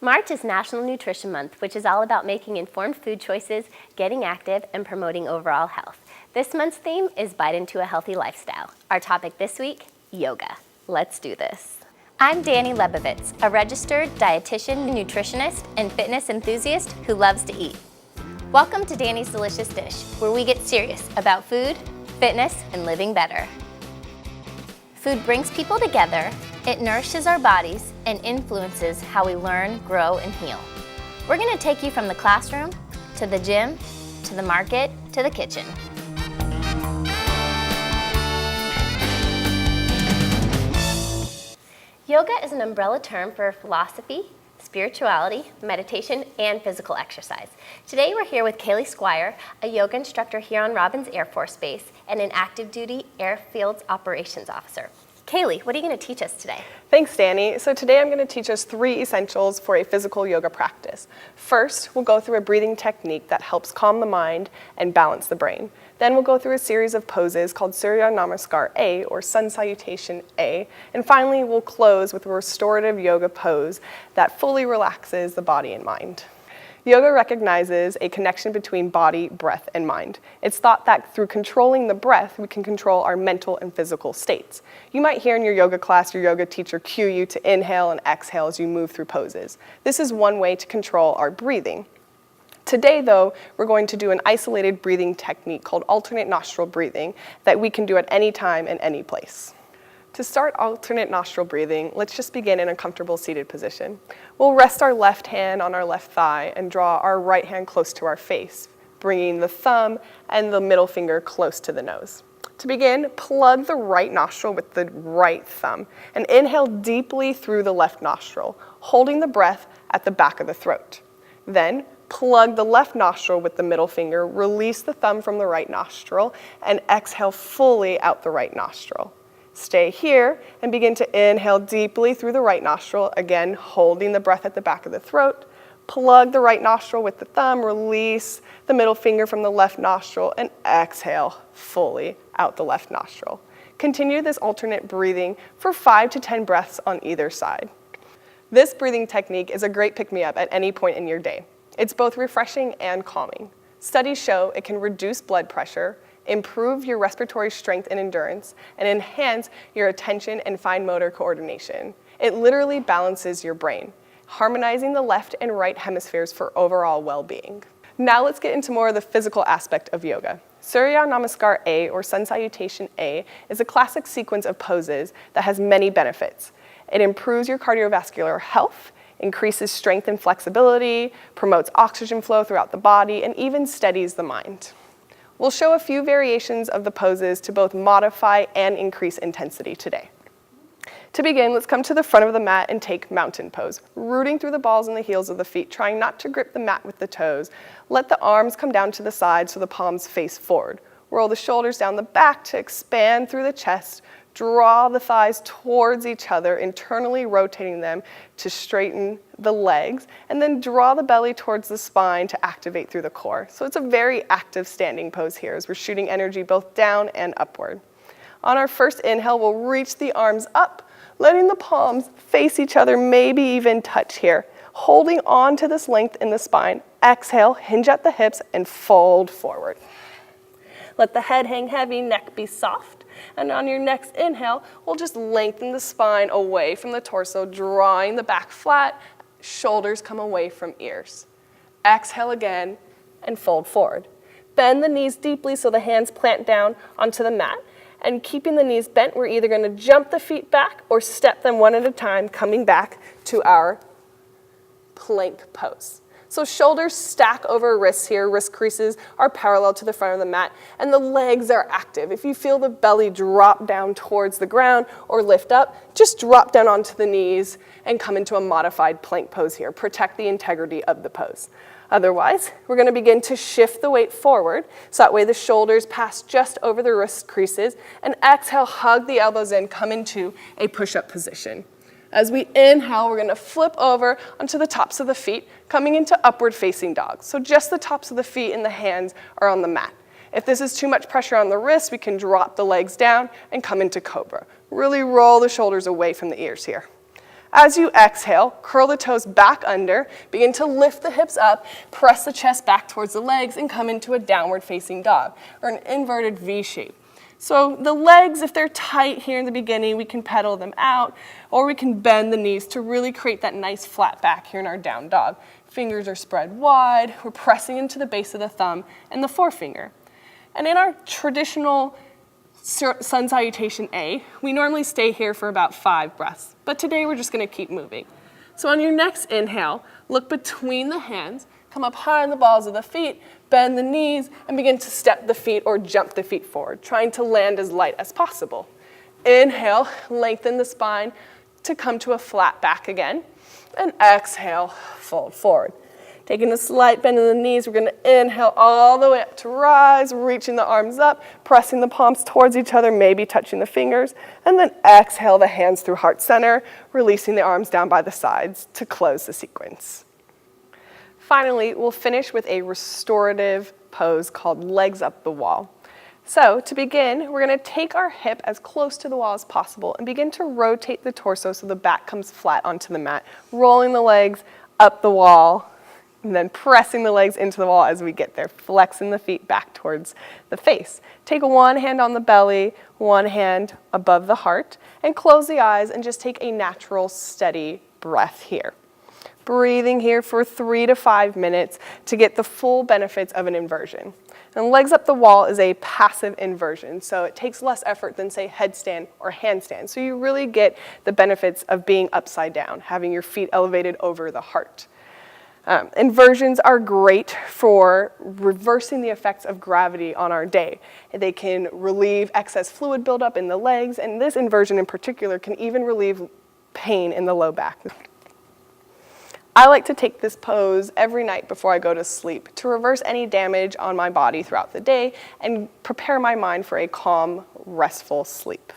March is National Nutrition Month, which is all about making informed food choices, getting active, and promoting overall health. This month's theme is Bite into a Healthy Lifestyle. Our topic this week, yoga. Let's do this. I'm Dani Lebovitz, a registered dietitian, nutritionist, and fitness enthusiast who loves to eat. Welcome to Dani's Delicious Dish, where we get serious about food, fitness, and living better. Food brings people together, it nourishes our bodies, and influences how we learn, grow, and heal. We're going to take you from the classroom, to the gym, to the market, to the kitchen. Yoga is an umbrella term for philosophy, spirituality, meditation, and physical exercise. Today we're here with Kaylee Squire, a yoga instructor here on Robins Air Force Base and an active duty airfields operations officer. Kaylee, what are you going to teach us today? Thanks, Dani. So today I'm going to teach us 3 essentials for a physical yoga practice. First, we'll go through a breathing technique that helps calm the mind and balance the brain. Then we'll go through a series of poses called Surya Namaskar A, or Sun Salutation A. And finally, we'll close with a restorative yoga pose that fully relaxes the body and mind. Yoga recognizes a connection between body, breath, and mind. It's thought that through controlling the breath, we can control our mental and physical states. You might hear in your yoga class your yoga teacher cue you to inhale and exhale as you move through poses. This is one way to control our breathing. Today, though, we're going to do an isolated breathing technique called alternate nostril breathing that we can do at any time and any place. To start alternate nostril breathing, let's just begin in a comfortable seated position. We'll rest our left hand on our left thigh and draw our right hand close to our face, bringing the thumb and the middle finger close to the nose. To begin, plug the right nostril with the right thumb and inhale deeply through the left nostril, holding the breath at the back of the throat. Then, plug the left nostril with the middle finger, release the thumb from the right nostril, and exhale fully out the right nostril. Stay here and begin to inhale deeply through the right nostril, again holding the breath at the back of the throat. Plug the right nostril with the thumb, release the middle finger from the left nostril, and exhale fully out the left nostril. Continue this alternate breathing for 5 to 10 breaths on either side. This breathing technique is a great pick-me-up at any point in your day. It's both refreshing and calming. Studies show it can reduce blood pressure, improve your respiratory strength and endurance, and enhance your attention and fine motor coordination. It literally balances your brain, harmonizing the left and right hemispheres for overall well-being. Now let's get into more of the physical aspect of yoga. Surya Namaskar A, or Sun Salutation A, is a classic sequence of poses that has many benefits. It improves your cardiovascular health, increases strength and flexibility, promotes oxygen flow throughout the body, and even steadies the mind. We'll show a few variations of the poses to both modify and increase intensity today. To begin, let's come to the front of the mat and take mountain pose, rooting through the balls and the heels of the feet, trying not to grip the mat with the toes. Let the arms come down to the side so the palms face forward. Roll the shoulders down the back to expand through the chest. Draw the thighs towards each other, internally rotating them to straighten the legs, and then draw the belly towards the spine to activate through the core. So it's a very active standing pose here as we're shooting energy both down and upward. On our first inhale, we'll reach the arms up, letting the palms face each other, maybe even touch here. Holding on to this length in the spine. Exhale, hinge at the hips, and fold forward. Let the head hang heavy, neck be soft. And on your next inhale, we'll just lengthen the spine away from the torso, drawing the back flat, shoulders come away from ears. Exhale again and fold forward. Bend the knees deeply so the hands plant down onto the mat. And keeping the knees bent, we're either going to jump the feet back or step them one at a time, coming back to our plank pose. So shoulders stack over wrists here. Wrist creases are parallel to the front of the mat, and the legs are active. If you feel the belly drop down towards the ground or lift up, just drop down onto the knees and come into a modified plank pose here. Protect the integrity of the pose. Otherwise, we're going to begin to shift the weight forward, so that way the shoulders pass just over the wrist creases, and exhale, hug the elbows in, come into a push-up position. As we inhale, we're going to flip over onto the tops of the feet, coming into upward facing dog. So just the tops of the feet and the hands are on the mat. If this is too much pressure on the wrists, we can drop the legs down and come into cobra. Really roll the shoulders away from the ears here. As you exhale, curl the toes back under, begin to lift the hips up, press the chest back towards the legs, and come into a downward facing dog, or an inverted V shape. So the legs, if they're tight here in the beginning, we can pedal them out, or we can bend the knees to really create that nice flat back here in our down dog. Fingers are spread wide, we're pressing into the base of the thumb and the forefinger. And in our traditional sun salutation A, we normally stay here for about 5 breaths, but today we're just gonna keep moving. So on your next inhale, look between the hands, come up high on the balls of the feet, bend the knees, and begin to step the feet or jump the feet forward, trying to land as light as possible. Inhale, lengthen the spine to come to a flat back again, and exhale, fold forward. Taking a slight bend in the knees, we're gonna inhale all the way up to rise, reaching the arms up, pressing the palms towards each other, maybe touching the fingers, and then exhale the hands through heart center, releasing the arms down by the sides to close the sequence. Finally, we'll finish with a restorative pose called legs up the wall. So to begin, we're gonna take our hip as close to the wall as possible and begin to rotate the torso so the back comes flat onto the mat, rolling the legs up the wall, and then pressing the legs into the wall as we get there, flexing the feet back towards the face. Take one hand on the belly, one hand above the heart, and close the eyes and just take a natural, steady breath here. Breathing here for 3 to 5 minutes to get the full benefits of an inversion. And legs up the wall is a passive inversion, so it takes less effort than, say, headstand or handstand. So you really get the benefits of being upside down, having your feet elevated over the heart. Inversions are great for reversing the effects of gravity on our day. They can relieve excess fluid buildup in the legs, and this inversion in particular can even relieve pain in the low back. I like to take this pose every night before I go to sleep to reverse any damage on my body throughout the day and prepare my mind for a calm, restful sleep.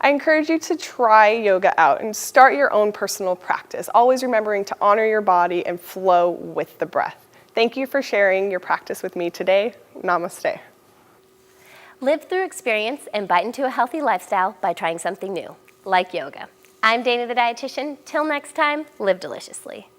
I encourage you to try yoga out and start your own personal practice, always remembering to honor your body and flow with the breath. Thank you for sharing your practice with me today. Namaste. Live through experience and bite into a healthy lifestyle by trying something new, like yoga. I'm Dani the dietitian. Till next time, live deliciously.